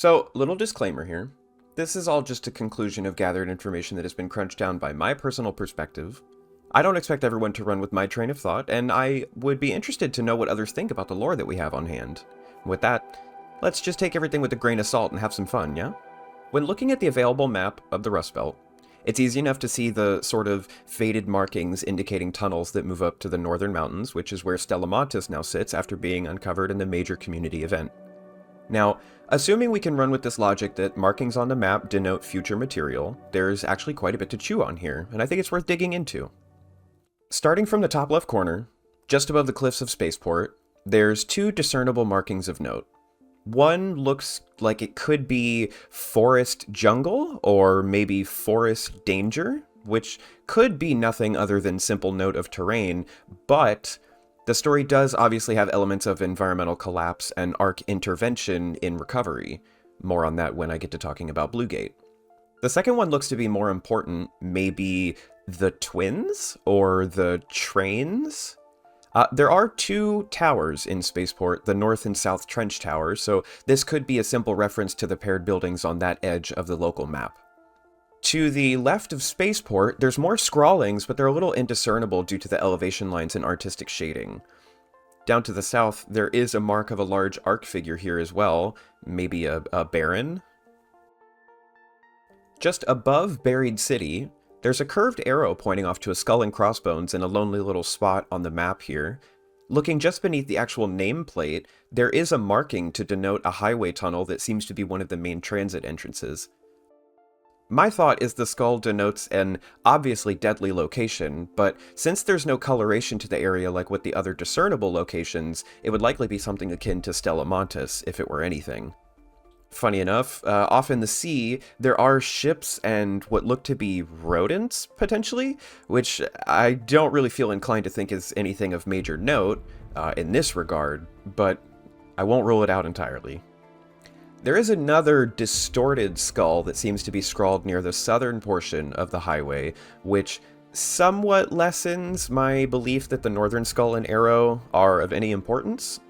So, little disclaimer here. This is all just a conclusion of gathered information that has been crunched down by my personal perspective. I don't expect everyone to run with my train of thought, and I would be interested to know what others think about the lore that we have on hand. With that, let's just take everything with a grain of salt and have some fun, yeah? When looking at the available map of the Rust Belt, it's easy enough to see the sort of faded markings indicating tunnels that move up to the northern mountains, which is where Stella Montis now sits after being uncovered in the major community event. Now, assuming we can run with this logic that markings on the map denote future material, there's actually quite a bit to chew on here, and I think it's worth digging into. Starting from the top left corner, just above the cliffs of Spaceport, there's two discernible markings of note. One looks like it could be forest jungle, or maybe forest danger, which could be nothing other than simple note of terrain, but the story does obviously have elements of environmental collapse and arc intervention in recovery. More on that when I get to talking about Bluegate. The second one looks to be more important, maybe the twins or the trains. There are two towers in Spaceport, the North and South Trench Towers, so this could be a simple reference to the paired buildings on that edge of the local map. To the left of Spaceport, there's more scrawlings, but they're a little indiscernible due to the elevation lines and artistic shading. Down to the south, there is a mark of a large arc figure here as well, maybe a baron. Just above Buried City, there's a curved arrow pointing off to a skull and crossbones in a lonely little spot on the map here. Looking just beneath the actual nameplate, there is a marking to denote a highway tunnel that seems to be one of the main transit entrances. My thought is the skull denotes an obviously deadly location, but since there's no coloration to the area like with the other discernible locations, it would likely be something akin to Stella Montis, if it were anything. Funny enough, off in the sea, there are ships and what look to be rodents, potentially, which I don't really feel inclined to think is anything of major note in this regard, but I won't rule it out entirely. There is another distorted skull that seems to be scrawled near the southern portion of the highway, which somewhat lessens my belief that the northern skull and arrow are of any importance.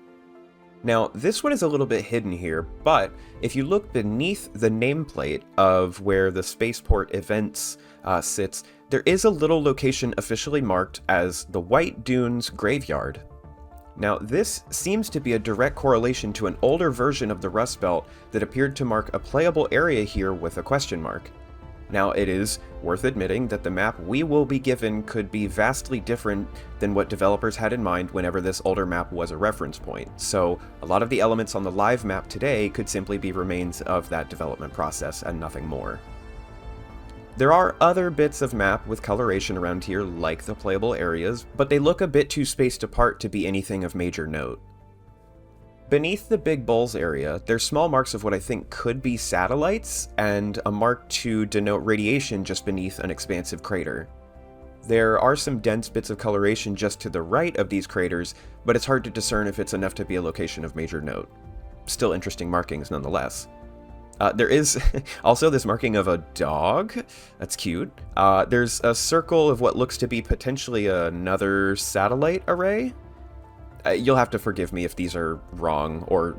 Now, this one is a little bit hidden here, but if you look beneath the nameplate of where the Spaceport events sits, there is a little location officially marked as the White Dunes Graveyard. Now, this seems to be a direct correlation to an older version of the Rust Belt that appeared to mark a playable area here with a question mark. Now, it is worth admitting that the map we will be given could be vastly different than what developers had in mind whenever this older map was a reference point, so a lot of the elements on the live map today could simply be remains of that development process and nothing more. There are other bits of map with coloration around here like the playable areas, but they look a bit too spaced apart to be anything of major note. Beneath the Big Bulls area, there's small marks of what I think could be satellites, and a mark to denote radiation just beneath an expansive crater. There are some dense bits of coloration just to the right of these craters, but it's hard to discern if it's enough to be a location of major note. Still interesting markings nonetheless. There is also this marking of a dog. That's cute. There's a circle of what looks to be potentially another satellite array. You'll have to forgive me if these are wrong or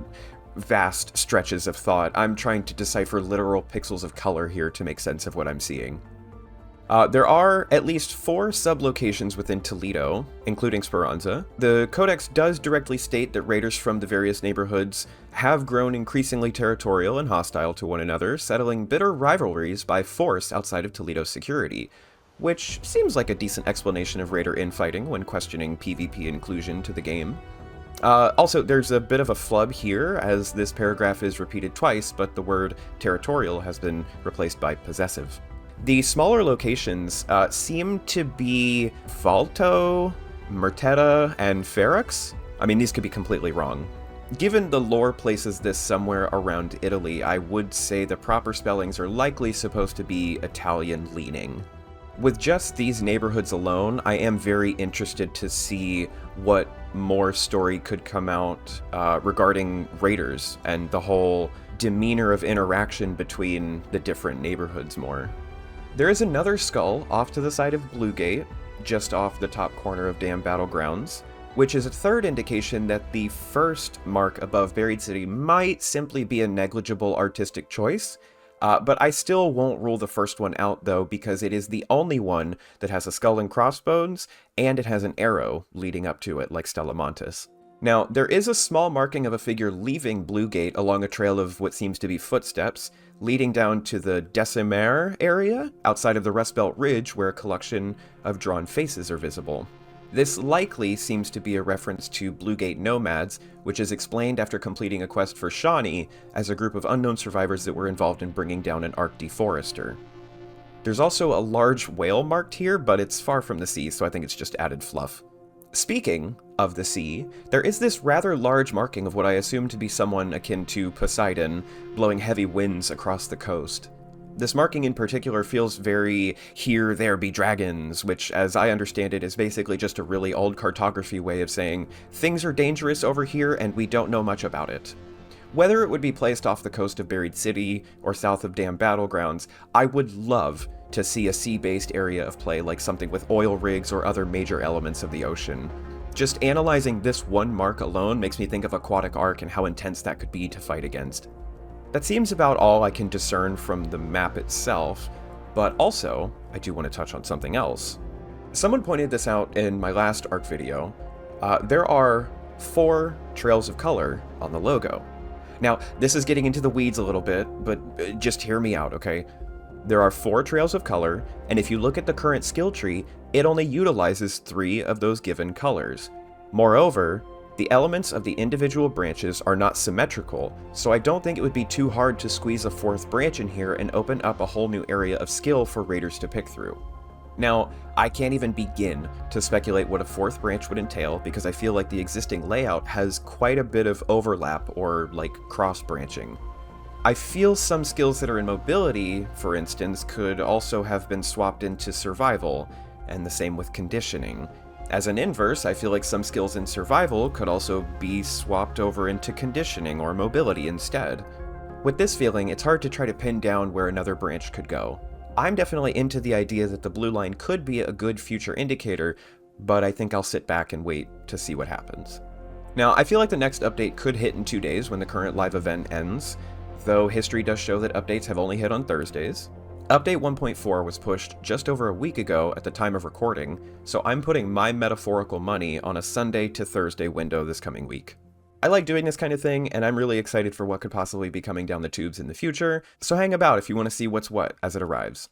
vast stretches of thought. I'm trying to decipher literal pixels of color here to make sense of what I'm seeing. There are at least 4 sub-locations within Toledo, including Speranza. The Codex does directly state that raiders from the various neighborhoods have grown increasingly territorial and hostile to one another, settling bitter rivalries by force outside of Toledo's security, which seems like a decent explanation of raider infighting when questioning PvP inclusion to the game. Also, there's a bit of a flub here, as this paragraph is repeated twice, but the word territorial has been replaced by possessive. The smaller locations seem to be Valto, Mertetta, and Ferox. I mean, these could be completely wrong. Given the lore places this somewhere around Italy, I would say the proper spellings are likely supposed to be Italian-leaning. With just these neighborhoods alone, I am very interested to see what more story could come out regarding raiders and the whole demeanor of interaction between the different neighborhoods more. There is another skull off to the side of Bluegate, just off the top corner of Battlegrounds. which is a third indication that the first mark above Buried City might simply be a negligible artistic choice. But I still won't rule the first one out, though, because it is the only one that has a skull and crossbones, and it has an arrow leading up to it, like Stella Montis. Now, there is a small marking of a figure leaving Blue Gate along a trail of what seems to be footsteps, leading down to the Decimaire area, outside of the Rust Belt Ridge, where a collection of drawn faces are visible. This likely seems to be a reference to Blue Gate nomads, which is explained after completing a quest for Shawnee as a group of unknown survivors that were involved in bringing down an Ark deforester. There's also a large whale marked here, but it's far from the sea, so I think it's just added fluff. Speaking of the sea, there is this rather large marking of what I assume to be someone akin to Poseidon, blowing heavy winds across the coast. This marking in particular feels very "here there be dragons," which, as I understand it, is basically just a really old cartography way of saying things are dangerous over here and we don't know much about it. Whether it would be placed off the coast of Buried City or south of damn Battlegrounds, I would love to see a sea-based area of play like something with oil rigs or other major elements of the ocean. Just analyzing this one mark alone makes me think of Aquatic Ark and how intense that could be to fight against. That seems about all I can discern from the map itself, but also, I do want to touch on something else. Someone pointed this out in my last Ark video. There are 4 trails of color on the logo. Now, this is getting into the weeds a little bit, but just hear me out, okay? There are 4 trails of color, and if you look at the current skill tree, it only utilizes 3 of those given colors. Moreover, the elements of the individual branches are not symmetrical, so I don't think it would be too hard to squeeze a 4th branch in here and open up a whole new area of skill for raiders to pick through. Now, I can't even begin to speculate what a 4th branch would entail because I feel like the existing layout has quite a bit of overlap or like cross-branching. I feel some skills that are in mobility, for instance, could also have been swapped into survival, and the same with conditioning. As an inverse, I feel like some skills in survival could also be swapped over into conditioning or mobility instead. With this feeling, it's hard to try to pin down where another branch could go. I'm definitely into the idea that the blue line could be a good future indicator, but I think I'll sit back and wait to see what happens. Now, I feel like the next update could hit in 2 days when the current live event ends, though history does show that updates have only hit on Thursdays. Update 1.4 was pushed just over a week ago at the time of recording, so I'm putting my metaphorical money on a Sunday to Thursday window this coming week. I like doing this kind of thing, and I'm really excited for what could possibly be coming down the tubes in the future, so hang about if you want to see what's what as it arrives.